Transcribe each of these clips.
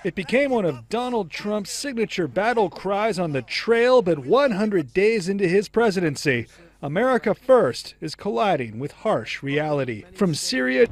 It became one of Donald Trump's signature battle cries on the trail, but 100 days into his presidency, America First is colliding with harsh reality. From Syria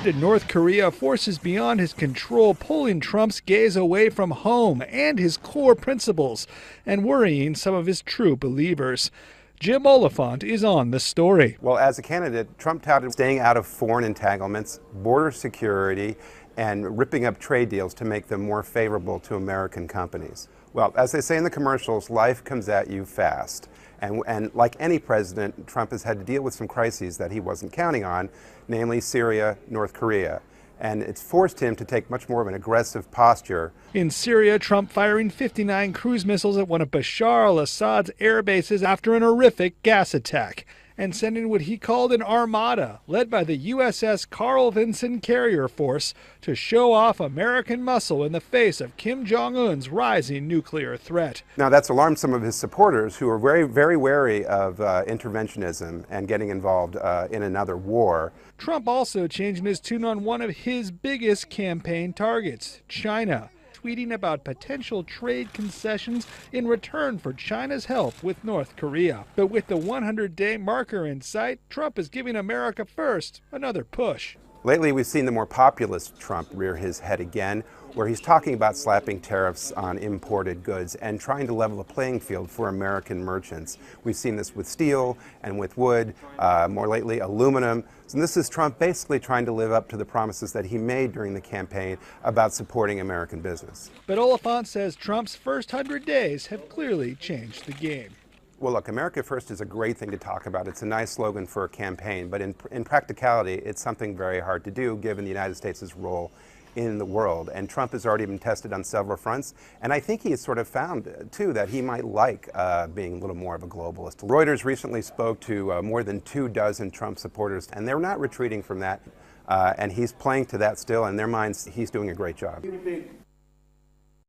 to North Korea, forces beyond his control pulling Trump's gaze away from home and his core principles, and worrying some of his true believers. Jim Oliphant is on the story. Well, as a candidate, Trump touted staying out of foreign entanglements, border security, and ripping up trade deals to make them more favorable to American companies. Well, as they say in the commercials, life comes at you fast. And like any president, Trump has had to deal with some crises that he wasn't counting on, namely Syria, North Korea. And it's forced him to take much more of an aggressive posture. In Syria, Trump firing 59 cruise missiles at one of Bashar al-Assad's air bases after an horrific gas attack, and sending what he called an armada, led by the USS Carl Vinson Carrier Force, to show off American muscle in the face of Kim Jong-un's rising nuclear threat. Now, that's alarmed some of his supporters who are very, very wary of interventionism and getting involved in another war. Trump also changing his tune on one of his biggest campaign targets, China, tweeting about potential trade concessions in return for China's help with North Korea. But with the 100-day marker in sight, Trump is giving America First another push. Lately, we've seen the more populist Trump rear his head again, where he's talking about slapping tariffs on imported goods and trying to level the playing field for American merchants. We've seen this with steel and with wood, more lately aluminum. So this is Trump basically trying to live up to the promises that he made during the campaign about supporting American business. But Oliphant says Trump's first 100 days have clearly changed the game. Well, look, America First is a great thing to talk about. It's a nice slogan for a campaign, but in practicality, it's something very hard to do given the United States' role in the world. And Trump has already been tested on several fronts, and I think he has sort of found, too, that he might like being a little more of a globalist. Reuters recently spoke to more than 24 Trump supporters, and they're not retreating from that, and he's playing to that still. In their minds, he's doing a great job.